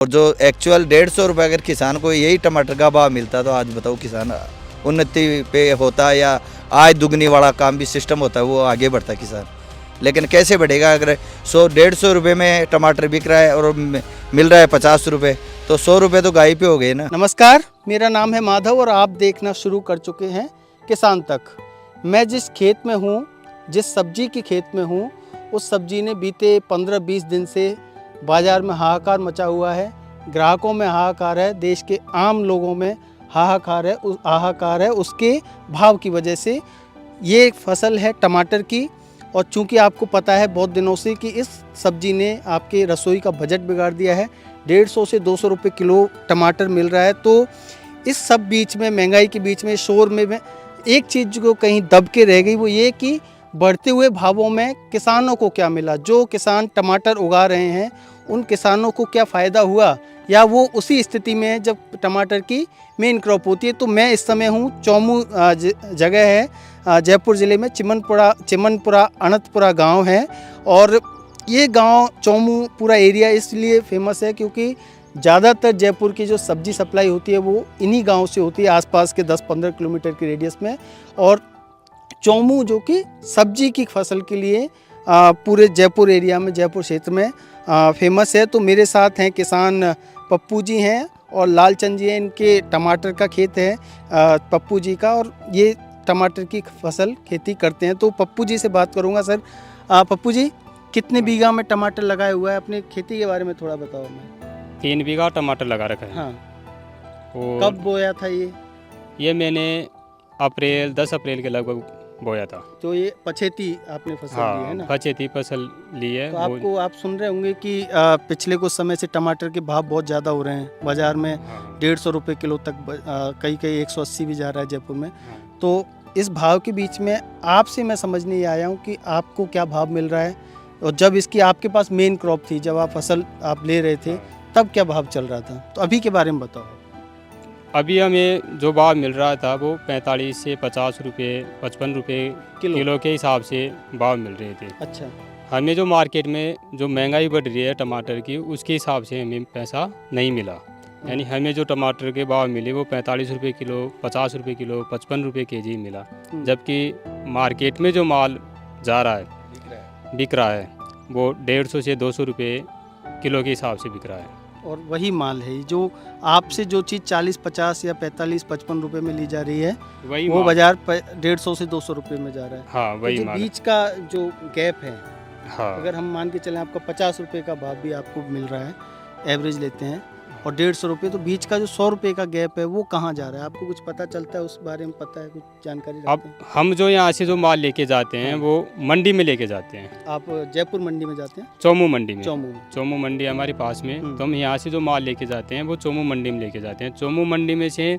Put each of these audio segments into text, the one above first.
और जो एक्चुअल 150 रुपये अगर किसान को यही टमाटर का भाव मिलता तो आज बताओ किसान उन्नति पे होता या आय दुगनी वाला काम भी सिस्टम होता है वो आगे बढ़ता किसान। लेकिन कैसे बढ़ेगा अगर 100-150 रुपये में टमाटर बिक रहा है और मिल रहा है 50 रुपये, तो 100 रुपये तो गाय पे हो गए ना। नमस्कार, मेरा नाम है माधव और आप देखना शुरू कर चुके हैं किसान तक। मैं जिस खेत में हूँ, जिस सब्जी के खेत में हूँ, उस सब्जी ने बीते 15-20 दिन से बाज़ार में हाहाकार मचा हुआ है। ग्राहकों में हाहाकार है, देश के आम लोगों में हाहाकार है उसके भाव की वजह से। ये एक फसल है टमाटर की और चूंकि आपको पता है बहुत दिनों से कि इस सब्जी ने आपके रसोई का बजट बिगाड़ दिया है। 150 से 200 रुपये किलो टमाटर मिल रहा है। तो इस सब बीच में, महंगाई के बीच में, शोर में एक चीज़ जो कहीं दब के रह गई वो ये कि बढ़ते हुए भावों में किसानों को क्या मिला। जो किसान टमाटर उगा रहे हैं उन किसानों को क्या फ़ायदा हुआ, या वो उसी स्थिति में है जब टमाटर की मेन क्रॉप होती है। तो मैं इस समय हूँ चौमू जगह है जयपुर ज़िले में, चिमनपुरा अनंतपुरा गांव है। और ये गांव चौमू पूरा एरिया इसलिए फेमस है क्योंकि ज़्यादातर जयपुर की जो सब्जी सप्लाई होती है वो इन्हीं गांव से होती है, आसपास के 10-15 किलोमीटर के रेडियस में। और चौमू जो कि सब्जी की फसल के लिए पूरे जयपुर एरिया में, जयपुर क्षेत्र में फेमस है। तो मेरे साथ हैं किसान पप्पू जी हैं और लालचंद जी हैं। इनके टमाटर का खेत है पप्पू जी का, और ये टमाटर की फसल खेती करते हैं। तो पप्पू जी से बात करूंगा। सर पप्पू जी, कितने बीघा में टमाटर लगाए हुआ है? अपनी खेती के बारे में थोड़ा बताओ। मैं 3 बीघा टमाटर लगा रखा है। हाँ, और कब बोया था ये मैंने 10 अप्रैल के लगभग बोया था। तो ये पछेती आपने फसल ली है ना? पछेती फसल ली है। तो आप सुन रहे होंगे कि पिछले कुछ समय से टमाटर के भाव बहुत ज़्यादा हो रहे हैं बाज़ार में। 150 रुपये किलो तक, कई 180 भी जा रहा है जयपुर में। तो इस भाव के बीच में आपसे मैं समझने आया हूँ कि आपको क्या भाव मिल रहा है, और जब इसकी आपके पास मेन क्रॉप थी, जब आप फसल आप ले रहे थे, तब क्या भाव चल रहा था? तो अभी के बारे में बताओ। अभी हमें जो भाव मिल रहा था वो 45 से 50 रुपये, 55 रुपये किलो के हिसाब से भाव मिल रहे थे। अच्छा। हमें जो मार्केट में जो महंगाई बढ़ रही है टमाटर की, उसके हिसाब से हमें पैसा नहीं मिला। यानी हमें जो टमाटर के भाव मिले वो 45 रुपये किलो, 50 रुपये किलो, 55 रुपये केजी मिला। जबकि मार्केट में जो माल जा रहा है, बिक रहा है, वो 150 से 200 रुपये किलो के हिसाब से बिक रहा है। और वही माल है जो आपसे जो चीज़ 40-50 या 45-55 रुपये में ली जा रही है, वो बाजार 150 से 200 रुपये में जा रहा है। हाँ, वही तो माल। बीच का जो गैप है, हाँ, अगर हम मान के चलें आपका 50 रुपये का भाव भी आपको मिल रहा है, एवरेज लेते हैं, और 150 रुपये, तो बीच का जो 100 रुपये का गैप है वो कहाँ जा रहा है? आपको कुछ पता चलता है उस बारे में? पता है, कुछ जानकारी रखते अब हैं? हम जो यहाँ से जो माल लेके जाते हैं वो मंडी में लेके जाते हैं। आप जयपुर मंडी में जाते हैं? चौमू मंडी में। चौमू मंडी हमारे पास में। तो हम यहाँ से जो माल लेके जाते हैं वो चौमू मंडी में लेके जाते हैं। चौमू मंडी में से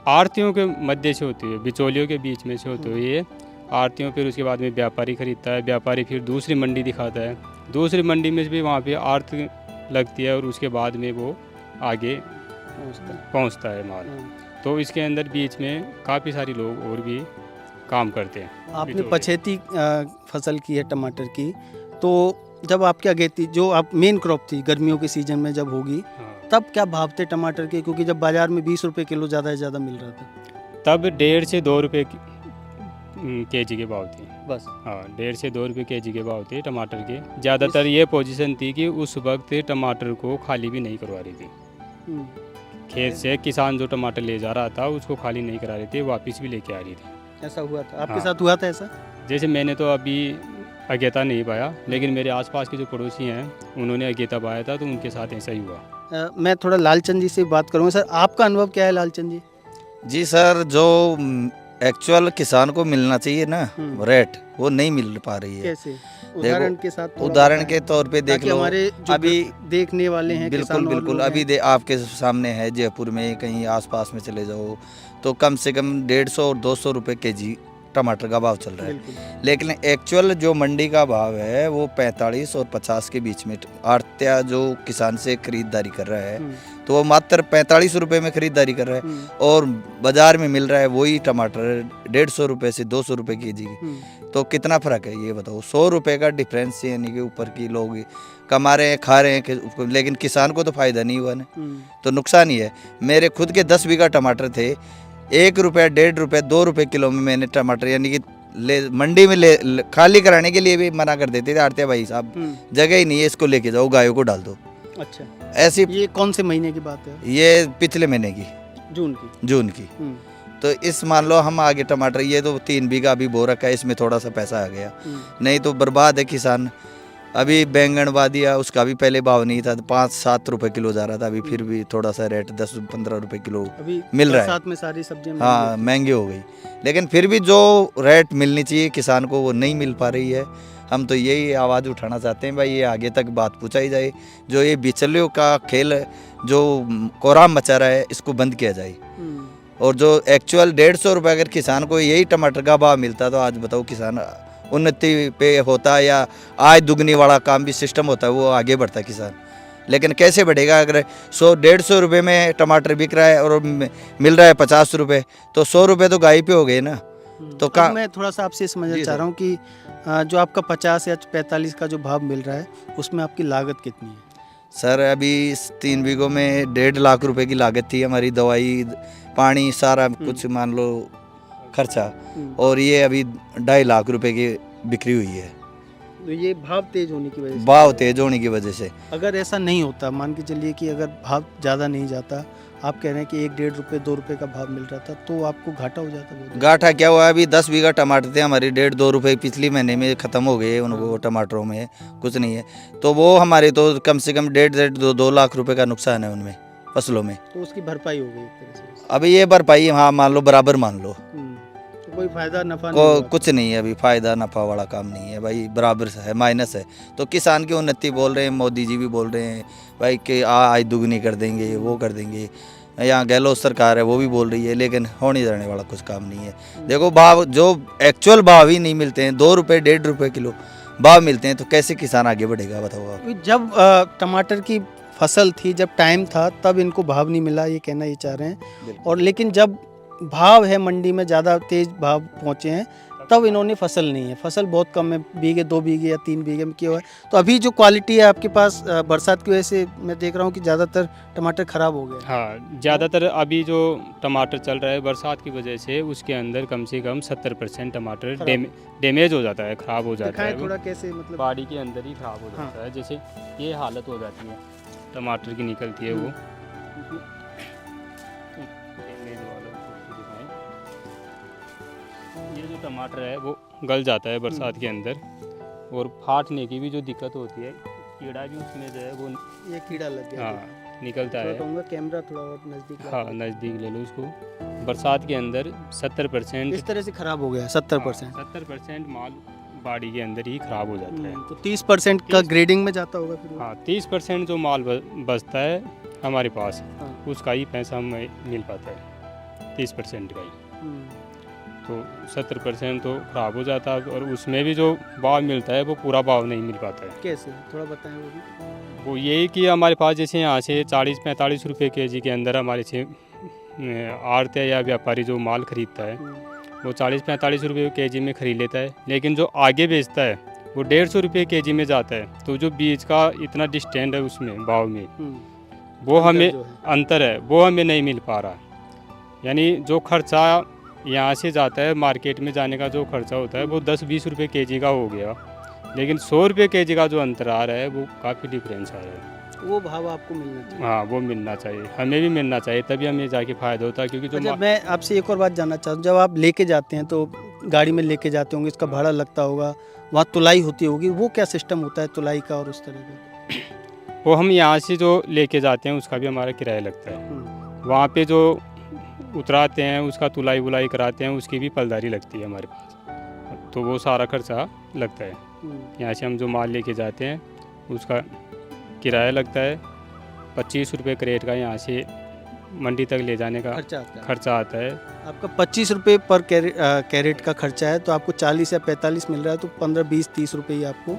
आढ़तियों के मध्य से होती है, बिचौलियों के बीच में से होती हुई है आढ़तियों। फिर उसके बाद में व्यापारी खरीदता है, व्यापारी फिर दूसरी मंडी दिखाता है, दूसरी मंडी में भी वहाँ पे आढ़त लगती है, और उसके बाद में वो आगे पहुँचता है माल। तो इसके अंदर बीच में काफ़ी सारे लोग और भी काम करते हैं। आपने पछेती फसल की है टमाटर की, तो जब आपके आगे थी, जो आप मेन क्रॉप थी गर्मियों के सीजन में जब होगी, तब क्या भाव थे टमाटर के? क्योंकि जब बाजार में 20 रुपये किलो ज़्यादा से ज़्यादा मिल रहा था, तब 1.5 से 2 रुपये केजी के भाव थे बस। हाँ, 1.5 से 2 रुपये केजी के भाव थे टमाटर के। ज़्यादातर ये पोजीशन थी कि उस वक्त टमाटर को खाली भी नहीं करवा रही थी। खेत से किसान जो टमाटर ले जा रहा था उसको खाली नहीं करा रहे थे, वापस भी लेके आ रही थी। ऐसा हुआ था आपके साथ? हुआ था ऐसा? जैसे मैंने तो अभी अगेता नहीं पाया, लेकिन मेरे आसपास के जो पड़ोसी हैं उन्होंने अगेता पाया था, तो उनके साथ ऐसा ही हुआ। मैं थोड़ा लालचंद जी से बात करूँगा। सर, आपका अनुभव क्या है लालचंद जी? जी सर, जो एक्चुअल किसान को मिलना चाहिए ना रेट, वो नहीं मिल पा रही है। कैसे? उदाहरण के साथ उदाहरण के तौर पे देख लो, हमारे जो अभी देखने वाले हैं बिल्कुल अभी आपके सामने है, जयपुर में कहीं आसपास में चले जाओ तो कम से कम 150 और 200 रुपये केजी टमाटर का भाव चल रहा है, बिल्कुल। लेकिन एक्चुअल जो मंडी का भाव है वो 45 और 50 के बीच में आड़तिया जो किसान से खरीदारी कर रहा है तो वो मात्र 45 रुपये में खरीदारी कर रहा है और बाजार में मिल रहा है वही टमाटर 150 रुपये से 200 रुपये केजी की। तो कितना फ़र्क है ये बताओ, 100 रुपये का डिफरेंस यानी कि ऊपर की लोग कमा रहे हैं खा रहे हैं, लेकिन किसान को तो फ़ायदा नहीं हुआ ना, तो नुकसान ही है। मेरे खुद के 10 बीघा टमाटर थे, 1 रुपया 1.5 रुपये 2 रुपये किलो में मैंने टमाटर यानी कि मंडी में खाली कराने के लिए भी मना कर देते थे आड़तिया भाई साहब, जगह ही नहीं है, इसको लेके जाओ गायों को डाल दो। अच्छा, ऐसी ये कौन से महीने की बात है? ये पिछले महीने की जून की। तो इस मान लो हम आगे टमाटर ये तो 3 बीघा अभी बो रखा है, इसमें थोड़ा सा पैसा आ गया, नहीं तो बर्बाद है किसान। अभी बैंगन बा दिया, उसका भी पहले भाव नहीं था, 5-7 रुपए किलो जा रहा था, अभी फिर भी थोड़ा सा रेट 10-15 रुपए किलो अभी मिल रहा है। साथ में सारी सब्जियां हाँ महंगी हो गई, लेकिन फिर भी जो रेट मिलनी चाहिए किसान को वो नहीं मिल पा रही है। हम तो यही आवाज़ उठाना चाहते हैं भाई, ये आगे तक बात पहुँचाई जाए, जो ये बिचौलियों का खेल जो कोहराम मचा रहा है इसको बंद किया जाए, और जो एक्चुअल 150 रुपये अगर किसान को यही टमाटर का भाव मिलता तो आज बताओ किसान उन्नति पे होता या आय दुगनी वाला काम भी सिस्टम होता है, वो आगे बढ़ता किसान। लेकिन कैसे बढ़ेगा अगर 100-150 रुपये में टमाटर बिक रहा है और मिल रहा है 50 रुपये, तो 100 रुपये तो गाय पे हो गए ना। तो मैं थोड़ा सा आपसे समझना चाह रहा हूँ कि जो आपका 50 या 45 का जो भाव मिल रहा है उसमें आपकी लागत कितनी है? सर अभी 3 बीघों में 1.5 लाख रुपए की लागत थी हमारी, दवाई पानी सारा कुछ मान लो खर्चा, और ये अभी 2.5 लाख रुपए की बिक्री हुई है। तो ये भाव तेज होने की वजह से, भाव तेज होने की वजह से। अगर ऐसा नहीं होता, मान के चलिए कि अगर भाव ज़्यादा नहीं जाता, आप कह रहे हैं कि 1-1.5 रुपये 2 रुपये का भाव मिल रहा था, तो आपको घाटा हो जाता? बहुत घाटा क्या हुआ, अभी 10 बीघा टमाटर थे हमारे, 1.5-2 रुपये पिछले महीने में ख़त्म हो गए, उनको टमाटरों में कुछ नहीं है, तो वो हमारे तो कम से कम 1.5-2 लाख रुपए का नुकसान है उनमें फसलों में। तो उसकी भरपाई हो गई एक तरह से? अभी ये भरपाई हाँ मान लो बराबर मान लो, तो कोई फायदा नफा नहीं हुआ? कुछ नहीं है, अभी फायदा नफा वाला काम नहीं है भाई, बराबर है, माइनस है। तो किसान की उन्नति बोल रहे हैं, मोदी जी भी बोल रहे हैं भाई कि आय दुगनी कर देंगे, वो कर देंगे, यहाँ गहलोत सरकार है वो भी बोल रही है, लेकिन होने जाने वाला कुछ काम नहीं है। देखो भाव जो एक्चुअल भाव ही नहीं मिलते हैं, 2 रुपये 1.5 रुपये किलो भाव मिलते हैं, तो कैसे किसान आगे बढ़ेगा बताओ आप। जब टमाटर की फसल थी, जब टाइम था, तब इनको भाव नहीं मिला, ये कहना ये चाह रहे हैं, और लेकिन जब भाव है मंडी में, ज़्यादा तेज भाव पहुँचे हैं, तब इन्होंने फसल नहीं है, फसल बहुत कम है, बीघे 2 बीघे या 3 बीघे में किया हुआ है। तो अभी जो क्वालिटी है आपके पास, बरसात की वजह से मैं देख रहा हूँ कि ज़्यादातर टमाटर ख़राब हो गए। हाँ, ज़्यादातर अभी जो टमाटर चल रहा है बरसात की वजह से उसके अंदर कम से कम 70% टमाटर डैमेज हो जाता है, ख़राब हो जाता है। थोड़ा कैसे, मतलब बाड़ी के अंदर ही ख़राब हो जाता है, जैसे ये हालत हो जाती है टमाटर की निकलती है वो। ये जो टमाटर है वो गल जाता है बरसात के अंदर, और फाटने की भी जो दिक्कत होती है, कीड़ा भी उसमें जो है वो, ये कीड़ा लग गया, हाँ निकलता है। कहूँगा कैमरा थोड़ा और नज़दीक, हाँ नज़दीक ले लो उसको। बरसात के अंदर 70% इस तरह से ख़राब हो गया, 70%। 70% माल बाड़ी के अंदर ही ख़राब हो जाता है। तो 30% का ग्रेडिंग में जाता होगा फिर? हाँ 30% जो माल बचता है हमारे पास, हाँ। उसका ही पैसा हमें मिल पाता है, 30% का ही। तो 70% तो ख़राब हो जाता है, और उसमें भी जो भाव मिलता है वो पूरा भाव नहीं मिल पाता है। कैसे, थोड़ा बताएं वो भी। वो यही कि हमारे पास जैसे यहाँ से 40-45 रुपये केजी के अंदर हमारे से आड़तिया या व्यापारी जो माल खरीदता है वो 40-45 रुपये केजी में ख़रीद लेता है, लेकिन जो आगे बेचता है वो 150 रुपये केजी में जाता है। तो जो बीच का इतना डिस्टेंस है उसमें भाव में, वो हमें अंतर है, वो हमें नहीं मिल पा रहा। यानी जो खर्चा यहाँ से जाता है मार्केट में जाने का, जो खर्चा होता है वो 10-20 रुपये केजी का हो गया, लेकिन 100 रुपये केजी का जो अंतर आ रहा है वो काफ़ी डिफरेंस आ रहा है। वो भाव आपको मिलना चाहिए। हाँ वो मिलना चाहिए, हमें भी मिलना चाहिए, तभी हमें जाके फ़ायदा होता है। क्योंकि जो अच्छा, मैं आपसे एक और बात जानना चाहता हूँ, जब आप लेके जाते हैं तो गाड़ी में लेके जाते होंगे, इसका भाड़ा लगता होगा, वहाँ तुलाई होती होगी, वो क्या सिस्टम होता है तुलाई का और उस तरह का? वो हम यहाँ से जो लेके जाते हैं उसका भी हमारा किराया लगता है, वहाँ पे जो उतराते हैं उसका तुलाई वुलाई कराते हैं, उसकी भी पलदारी लगती है हमारे पास, तो वो सारा खर्चा लगता है। यहाँ से हम जो माल लेके जाते हैं उसका किराया लगता है 25 रुपये क्रेट का, यहाँ से मंडी तक ले जाने का खर्चा आता है। खर्चा आता है। आपका 25 रुपये पर कैरेट का खर्चा है, तो आपको 40 या 45 मिल रहा है, तो 15, 20, 30 रुपये ही आपको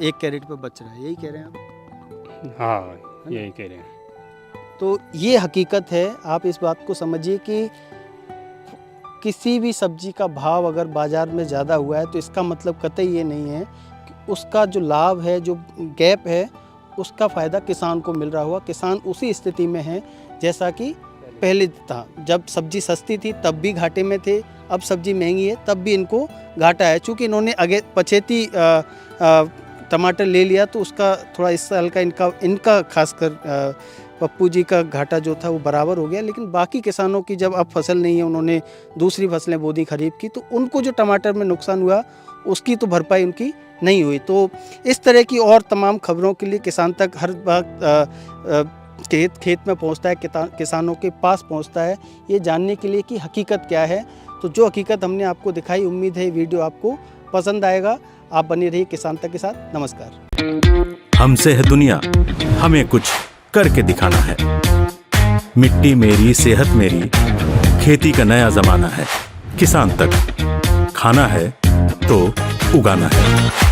एक कैरेट पे बच रहा है। यही कह रहे हैं आप? हाँ, यही कह रहे हैं। तो ये हकीकत है। आप इस बात को समझिए कि किसी भी सब्जी का भाव अगर बाज़ार में ज़्यादा हुआ है तो इसका मतलब कतई ये नहीं है कि उसका जो लाभ है, जो गैप है, उसका फ़ायदा किसान को मिल रहा हुआ। किसान उसी स्थिति में है जैसा कि पहले था। जब सब्जी सस्ती थी तब भी घाटे में थे, अब सब्जी महंगी है तब भी इनको घाटा है। चूँकि इन्होंने आगे पछेती टमाटर ले लिया तो उसका थोड़ा इस साल का इनका खासकर पप्पू जी का घाटा जो था वो बराबर हो गया। लेकिन बाकी किसानों की जब अब फसल नहीं है, उन्होंने दूसरी फसलें बो दी खरीफ की, तो उनको जो टमाटर में नुकसान हुआ उसकी तो भरपाई उनकी नहीं हुई। तो इस तरह की और तमाम खबरों के लिए किसान तक हर वक्त खेत में पहुंचता है, किसानों के पास पहुंचता है, ये जानने के लिए कि हकीकत क्या है। तो जो हकीकत हमने आपको दिखाई, उम्मीद है ये वीडियो आपको पसंद आएगा। आप बने रहिए किसान तक के साथ। नमस्कार। हमसे है दुनिया, हमें कुछ करके दिखाना है। मिट्टी मेरी, सेहत मेरी, खेती का नया जमाना है। किसान तक, खाना है तो उगाना है।